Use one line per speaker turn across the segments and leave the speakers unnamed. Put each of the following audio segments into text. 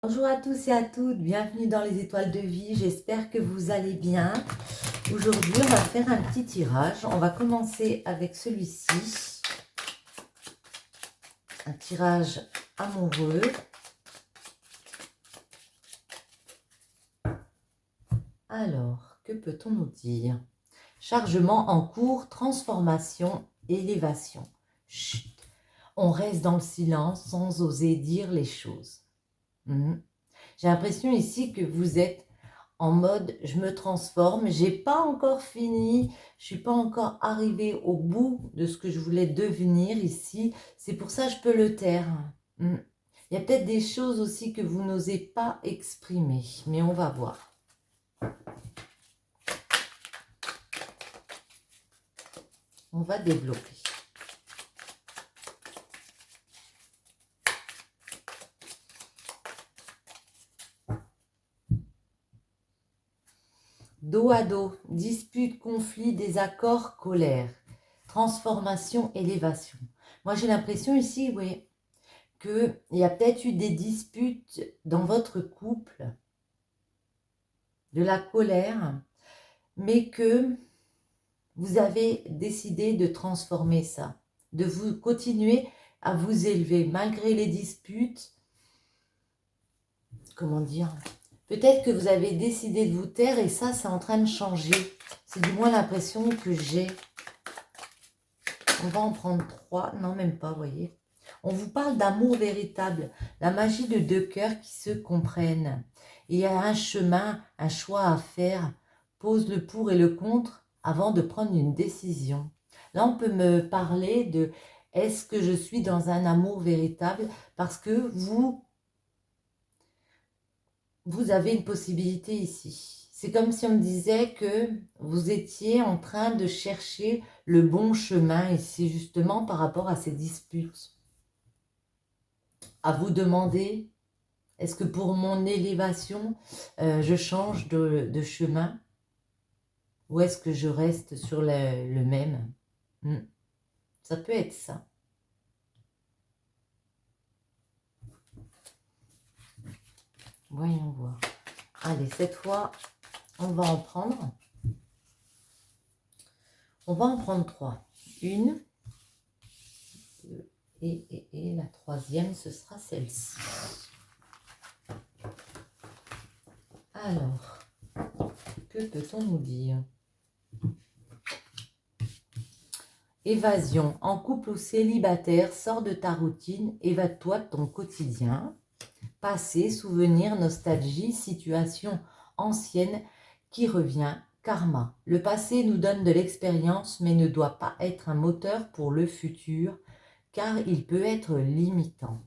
Bonjour à tous et à toutes, bienvenue dans les étoiles de vie, j'espère que vous allez bien. Aujourd'hui, on va faire un petit tirage. On va commencer avec celui-ci. Un tirage amoureux. Alors, que peut-on nous dire? Chargement en cours, transformation, élévation. Chut, on reste dans le silence sans oser dire les choses. J'ai l'impression ici que vous êtes en mode je me transforme, j'ai pas encore fini, je suis pas encore arrivée au bout de ce que je voulais devenir ici, c'est pour ça que je peux le taire. Il y a peut-être des choses aussi que vous n'osez pas exprimer, mais on va voir. On va débloquer. Dos à dos, dispute, conflit, désaccord, colère, transformation, élévation. Moi j'ai l'impression ici, oui, qu'il y a peut-être eu des disputes dans votre couple, de la colère, mais que vous avez décidé de transformer ça, de vous continuer à vous élever malgré les disputes. Comment dire? Peut-être que vous avez décidé de vous taire et ça, c'est en train de changer. C'est du moins l'impression que j'ai. On va en prendre 3. Non, même pas, vous voyez. On vous parle d'amour véritable, la magie de deux cœurs qui se comprennent. Et il y a un chemin, un choix à faire. Pose le pour et le contre avant de prendre une décision. Là, on peut me parler de est-ce que je suis dans un amour véritable? Parce que vous avez une possibilité ici. C'est comme si on me disait que vous étiez en train de chercher le bon chemin ici, justement par rapport à ces disputes. À vous demander, est-ce que pour mon élévation, je change de chemin? Ou est-ce que je reste sur le même? Ça peut être ça. Voyons voir. Allez, cette fois, on va en prendre. On va en prendre 3. 1, 2, et la troisième, ce sera celle-ci. Alors, que peut-on nous dire? Évasion. En couple ou célibataire, sors de ta routine, évade-toi de ton quotidien. Passé, souvenir, nostalgie, situation ancienne qui revient, karma. Le passé nous donne de l'expérience, mais ne doit pas être un moteur pour le futur, car il peut être limitant.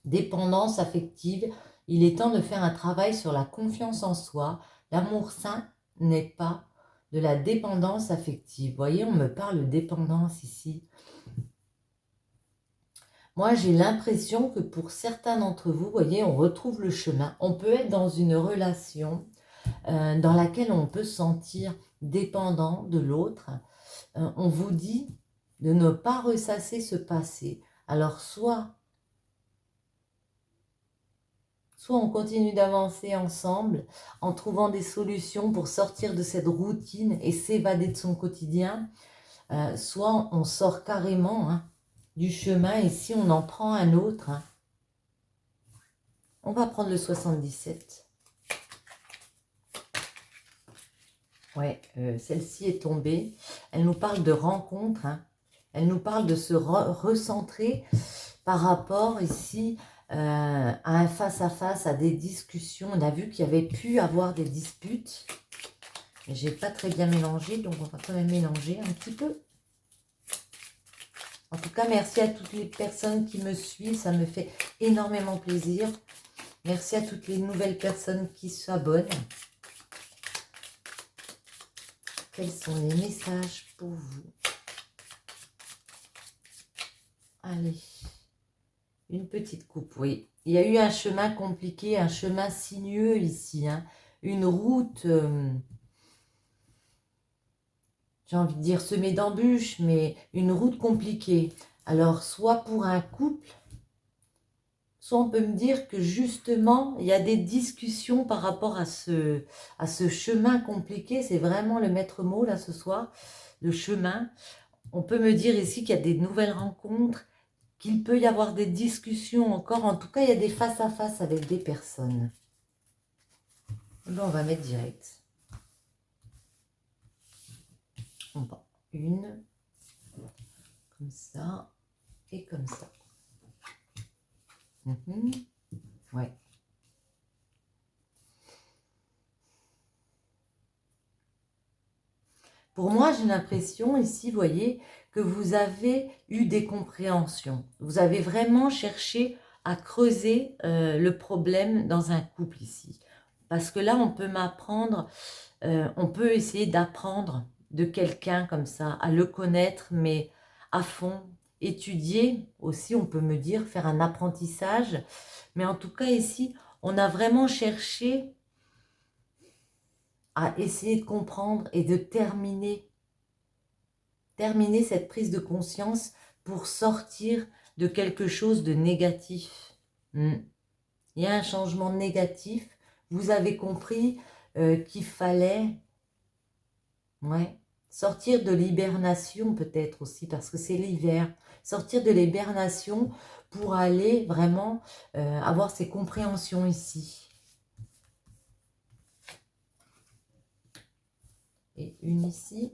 Dépendance affective, il est temps de faire un travail sur la confiance en soi. L'amour sain n'est pas de la dépendance affective. Vous voyez, on me parle de dépendance ici. Moi, j'ai l'impression que pour certains d'entre vous, vous voyez, on retrouve le chemin. On peut être dans une relation dans laquelle on peut se sentir dépendant de l'autre. On vous dit de ne pas ressasser ce passé. Alors, soit on continue d'avancer ensemble en trouvant des solutions pour sortir de cette routine et s'évader de son quotidien, soit on sort carrément du chemin et si on en prend un autre, on va prendre le 77. Ouais, celle-ci est tombée. Elle nous parle de rencontre. Elle nous parle de se recentrer par rapport ici à un face-à-face, à des discussions. On a vu qu'il y avait pu avoir des disputes. J'ai pas très bien mélangé, donc on va quand même mélanger un petit peu. En tout cas, merci à toutes les personnes qui me suivent. Ça me fait énormément plaisir. Merci à toutes les nouvelles personnes qui s'abonnent. Quels sont les messages pour vous? Allez, une petite coupe, oui. Il y a eu un chemin compliqué, un chemin sinueux ici. Une route, j'ai envie de dire semée d'embûches, mais une route compliquée. Alors, soit pour un couple, soit on peut me dire que justement, il y a des discussions par rapport à ce chemin compliqué. C'est vraiment le maître mot là ce soir, le chemin. On peut me dire ici qu'il y a des nouvelles rencontres, qu'il peut y avoir des discussions encore. En tout cas, il y a des face-à-face avec des personnes. Bon, on va mettre direct. On va une, comme ça, et comme ça. Ouais. Pour moi, j'ai l'impression ici, vous voyez, que vous avez eu des compréhensions. Vous avez vraiment cherché à creuser le problème dans un couple ici. Parce que là, on peut m'apprendre, on peut essayer d'apprendre de quelqu'un comme ça, à le connaître, mais à fond. Étudier aussi, on peut me dire, faire un apprentissage. Mais en tout cas, ici, on a vraiment cherché à essayer de comprendre et de terminer cette prise de conscience pour sortir de quelque chose de négatif. Il y a un changement négatif. Vous avez compris qu'il fallait sortir de l'hibernation peut-être aussi, parce que c'est l'hiver. Sortir de l'hibernation pour aller vraiment avoir ces compréhensions ici. Et une ici.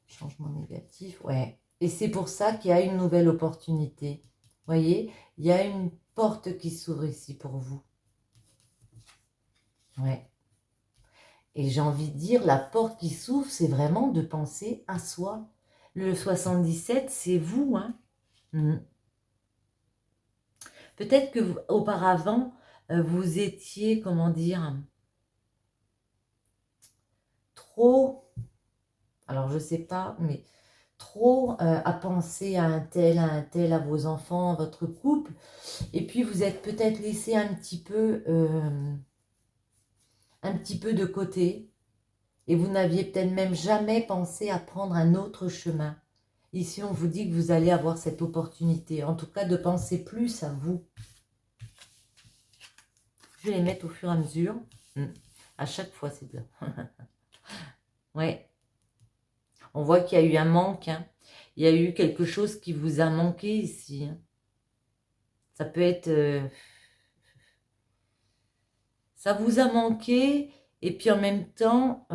Changement négatif, ouais. Et c'est pour ça qu'il y a une nouvelle opportunité. Vous voyez, il y a une porte qui s'ouvre ici pour vous. Ouais. Et j'ai envie de dire, la porte qui s'ouvre, c'est vraiment de penser à soi. Le 77, c'est vous, hein. Peut-être que auparavant, vous étiez, comment dire, trop, alors je sais pas, mais trop à penser à un tel, à vos enfants, à votre couple. Et puis vous êtes peut-être laissé un petit peu de côté. Et vous n'aviez peut-être même jamais pensé à prendre un autre chemin. Ici, on vous dit que vous allez avoir cette opportunité. En tout cas, de penser plus à vous. Je vais les mettre au fur et à mesure. À chaque fois, c'est bien. Ouais. On voit qu'il y a eu un manque. Hein. Il y a eu quelque chose qui vous a manqué ici. Hein. Ça peut être... ça vous a manqué. Et puis en même temps...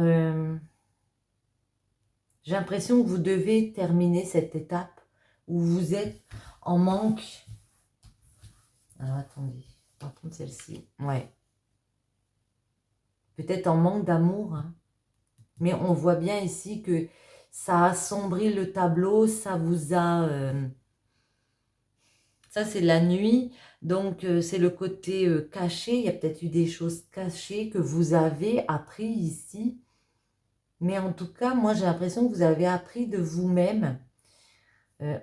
j'ai l'impression que vous devez terminer cette étape où vous êtes en manque. Alors, attendez. On va prendre celle-ci. Ouais. Peut-être en manque d'amour. Hein. Mais on voit bien ici que ça a assombri le tableau. Ça vous a... ça, c'est la nuit. Donc, c'est le côté caché. Il y a peut-être eu des choses cachées que vous avez appris ici. Mais en tout cas, moi, j'ai l'impression que vous avez appris de vous-même,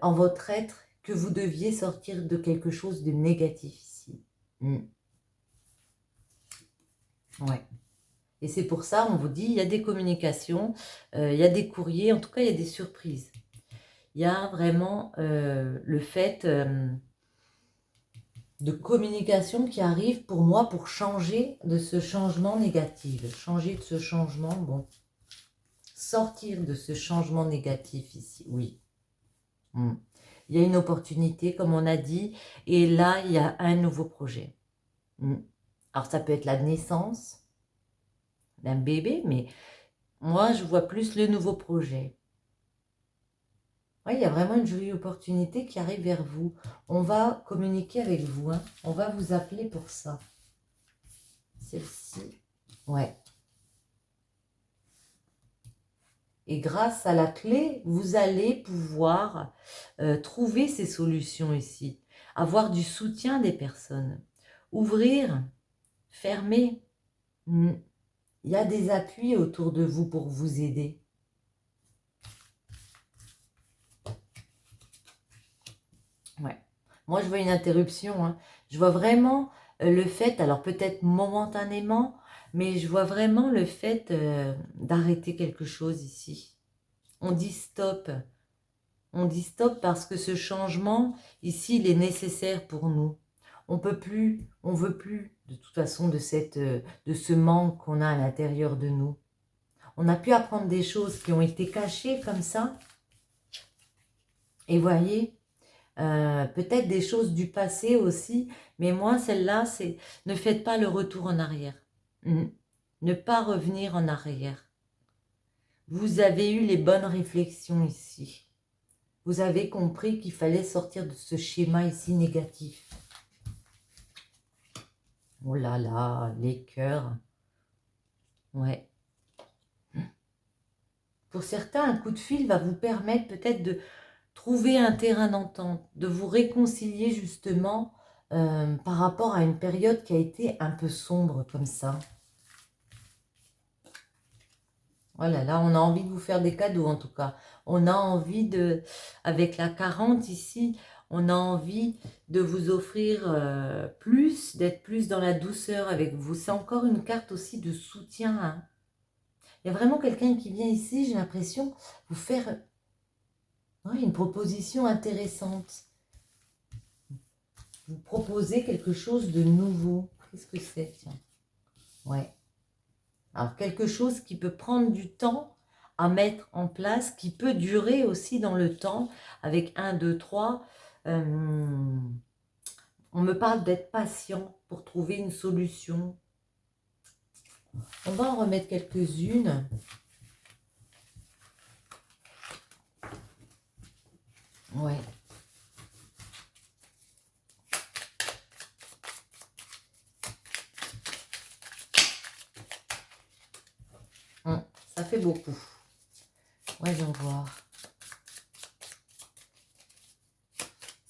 en votre être, que vous deviez sortir de quelque chose de négatif ici. Ouais. Et c'est pour ça, on vous dit, il y a des communications, il y a des courriers, en tout cas, il y a des surprises. Il y a vraiment le fait de communication qui arrive pour moi pour changer de ce changement négatif. Changer de ce changement, bon. Sortir de ce changement négatif ici, oui. Il y a une opportunité, comme on a dit, et là, il y a un nouveau projet. Alors, ça peut être la naissance d'un bébé, mais moi, je vois plus le nouveau projet. Ouais, il y a vraiment une jolie opportunité qui arrive vers vous. On va communiquer avec vous. Hein. On va vous appeler pour ça. Celle-ci. Ouais. Et grâce à la clé, vous allez pouvoir trouver ces solutions ici. Avoir du soutien des personnes. Ouvrir, fermer. Il y a des appuis autour de vous pour vous aider. Ouais. Moi, je vois une interruption. Hein. Je vois vraiment le fait, alors peut-être momentanément, mais je vois vraiment le fait d'arrêter quelque chose ici. On dit stop. On dit stop parce que ce changement, ici, il est nécessaire pour nous. On peut plus, on veut plus, de toute façon, de ce manque qu'on a à l'intérieur de nous. On a pu apprendre des choses qui ont été cachées comme ça. Et voyez, peut-être des choses du passé aussi, mais moi, celle-là, c'est ne faites pas le retour en arrière. Ne pas revenir en arrière. Vous avez eu les bonnes réflexions ici. Vous avez compris qu'il fallait sortir de ce schéma ici négatif. Oh là là, les cœurs. Ouais. Pour certains, un coup de fil va vous permettre peut-être de trouver un terrain d'entente, de vous réconcilier justement par rapport à une période qui a été un peu sombre comme ça. Oh là là, on a envie de vous faire des cadeaux en tout cas. On a envie de, avec la 40 ici, on a envie de vous offrir plus, d'être plus dans la douceur avec vous. C'est encore une carte aussi de soutien. Hein. Il y a vraiment quelqu'un qui vient ici, j'ai l'impression, vous faire une proposition intéressante. Vous proposer quelque chose de nouveau. Qu'est-ce que c'est, tiens? Ouais. Alors, quelque chose qui peut prendre du temps à mettre en place, qui peut durer aussi dans le temps, avec 1, 2, 3. On me parle d'être patient pour trouver une solution. On va en remettre quelques-unes. Ouais. Ça fait beaucoup. Voyons voir.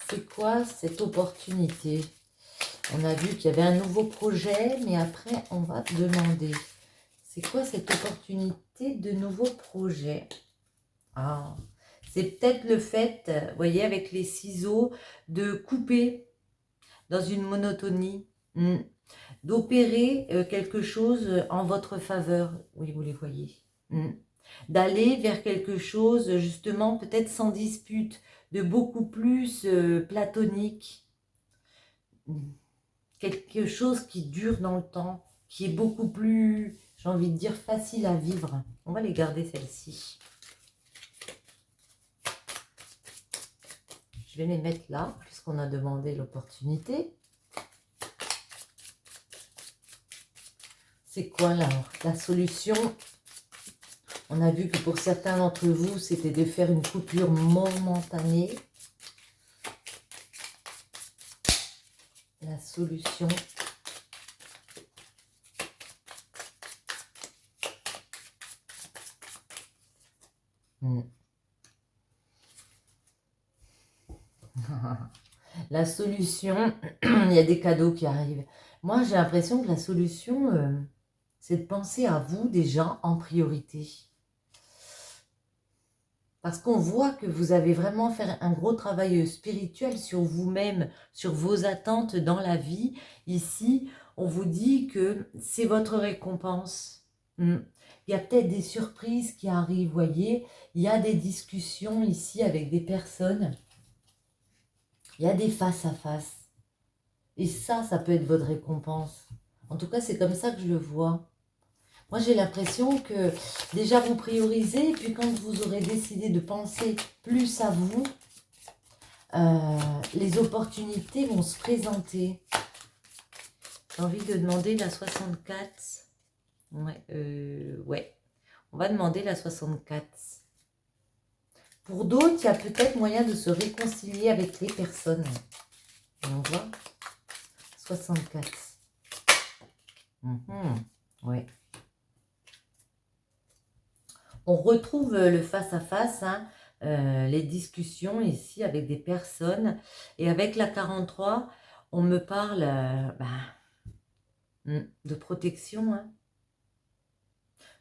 C'est quoi cette opportunité? On a vu qu'il y avait un nouveau projet, mais après, on va demander. C'est quoi cette opportunité de nouveau projet? Ah, c'est peut-être le fait, vous voyez, avec les ciseaux, de couper dans une monotonie, d'opérer quelque chose en votre faveur. Oui, vous les voyez. D'aller vers quelque chose, justement, peut-être sans dispute, de beaucoup plus platonique. Quelque chose qui dure dans le temps, qui est beaucoup plus, j'ai envie de dire, facile à vivre. On va les garder, celles-ci. Je vais les mettre là, puisqu'on a demandé l'opportunité. C'est quoi là, la solution? On a vu que pour certains d'entre vous, c'était de faire une coupure momentanée. La solution. La solution, il y a des cadeaux qui arrivent. Moi, j'ai l'impression que la solution, c'est de penser à vous déjà en priorité. Parce qu'on voit que vous avez vraiment fait un gros travail spirituel sur vous-même, sur vos attentes dans la vie. Ici, on vous dit que c'est votre récompense. Il y a peut-être des surprises qui arrivent, vous voyez. Il y a des discussions ici avec des personnes. Il y a des face-à-face. Et ça peut être votre récompense. En tout cas, c'est comme ça que je le vois. Moi, j'ai l'impression que déjà vous priorisez, et puis quand vous aurez décidé de penser plus à vous, les opportunités vont se présenter. J'ai envie de demander la 64. Ouais. On va demander la 64. Pour d'autres, il y a peut-être moyen de se réconcilier avec les personnes. Et on voit 64. Ouais. On retrouve le face-à-face, les discussions ici avec des personnes. Et avec la 43, on me parle de protection,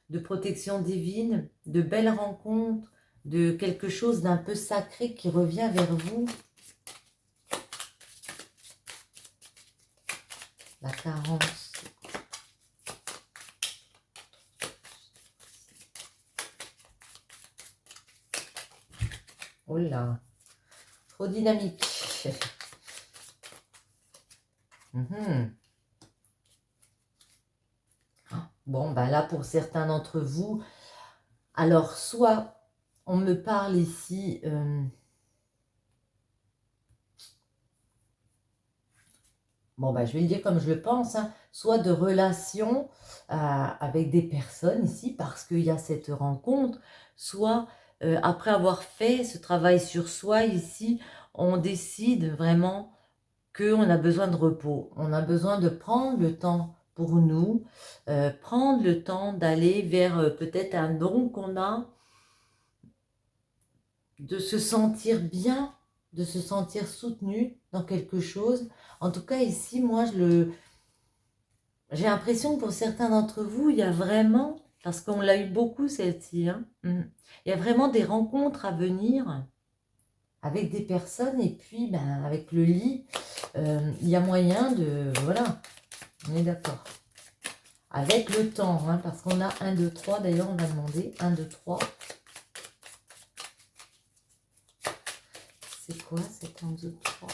de protection divine, de belles rencontres, de quelque chose d'un peu sacré qui revient vers vous. La 40. Oh là, trop dynamique. Mhm. Bon, ben là, pour certains d'entre vous, alors soit on me parle ici, bon, ben, je vais le dire comme je le pense, hein, soit de relations avec des personnes ici, parce qu'il y a cette rencontre, soit après avoir fait ce travail sur soi ici, on décide vraiment qu'on a besoin de repos, on a besoin de prendre le temps pour nous, prendre le temps d'aller vers peut-être un don qu'on a, de se sentir bien, de se sentir soutenu dans quelque chose. En tout cas, ici, moi, j'ai l'impression que pour certains d'entre vous, il y a vraiment, parce qu'on l'a eu beaucoup celle-ci, hein, il y a vraiment des rencontres à venir avec des personnes, et puis ben, avec le lit, il y a moyen de... Voilà, on est d'accord. Avec le temps, hein, parce qu'on a 1, 2, 3, d'ailleurs on va demander 1, 2, 3. C'est quoi cet 1, 2, 3?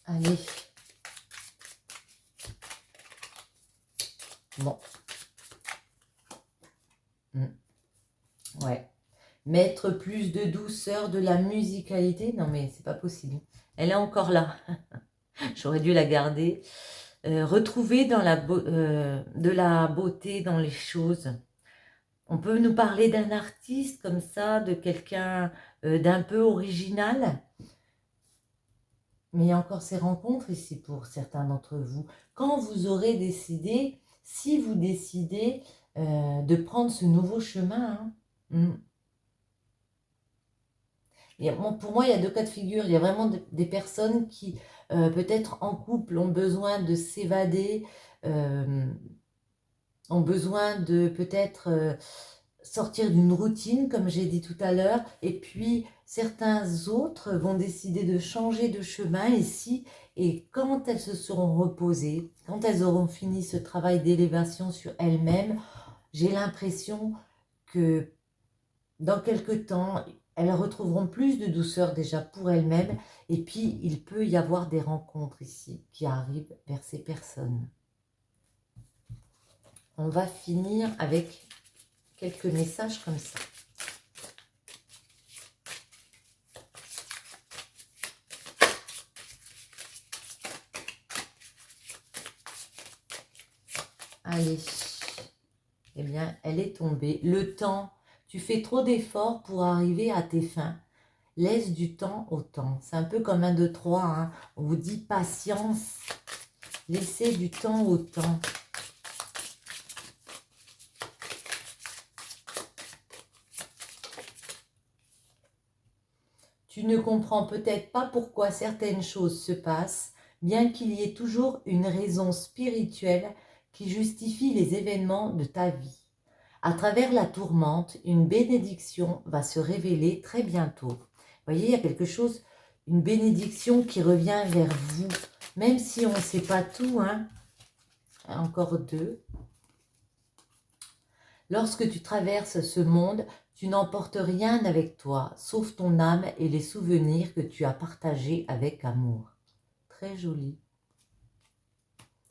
Allez. Bon. Ouais. Mettre plus de douceur, de la musicalité. Non mais c'est pas possible. Elle est encore là. J'aurais dû la garder. Retrouver de la beauté dans les choses. On peut nous parler d'un artiste comme ça, de quelqu'un d'un peu original. Mais il y a encore ces rencontres ici pour certains d'entre vous. Quand vous aurez décidé, si vous décidez de prendre ce nouveau chemin, hein, pour moi, il y a deux cas de figure. Il y a vraiment des personnes qui, peut-être en couple, ont besoin de s'évader, ont besoin de peut-être sortir d'une routine, comme j'ai dit tout à l'heure. Et puis, certains autres vont décider de changer de chemin ici. Et quand elles se seront reposées, quand elles auront fini ce travail d'élévation sur elles-mêmes, j'ai l'impression que dans quelques temps, elles retrouveront plus de douceur déjà pour elles-mêmes. Et puis, il peut y avoir des rencontres ici qui arrivent vers ces personnes. On va finir avec quelques messages comme ça. Allez. Eh bien, elle est tombée. Le temps. Tu fais trop d'efforts pour arriver à tes fins. Laisse du temps au temps. C'est un peu comme 1, 2, 3. Hein. On vous dit patience. Laissez du temps au temps. Tu ne comprends peut-être pas pourquoi certaines choses se passent, bien qu'il y ait toujours une raison spirituelle qui justifie les événements de ta vie. À travers la tourmente, une bénédiction va se révéler très bientôt. Vous voyez, il y a quelque chose, une bénédiction qui revient vers vous, même si on ne sait pas tout, hein. Encore 2. Lorsque tu traverses ce monde, tu n'emportes rien avec toi, sauf ton âme et les souvenirs que tu as partagés avec amour. Très joli.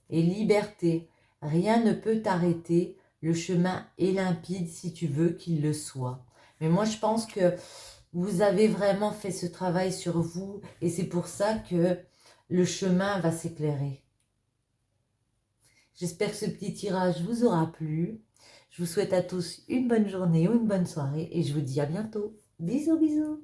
Et liberté, rien ne peut t'arrêter, le chemin est limpide si tu veux qu'il le soit. Mais moi, je pense que vous avez vraiment fait ce travail sur vous et c'est pour ça que le chemin va s'éclairer. J'espère que ce petit tirage vous aura plu. Je vous souhaite à tous une bonne journée ou une bonne soirée et je vous dis à bientôt. Bisous, bisous.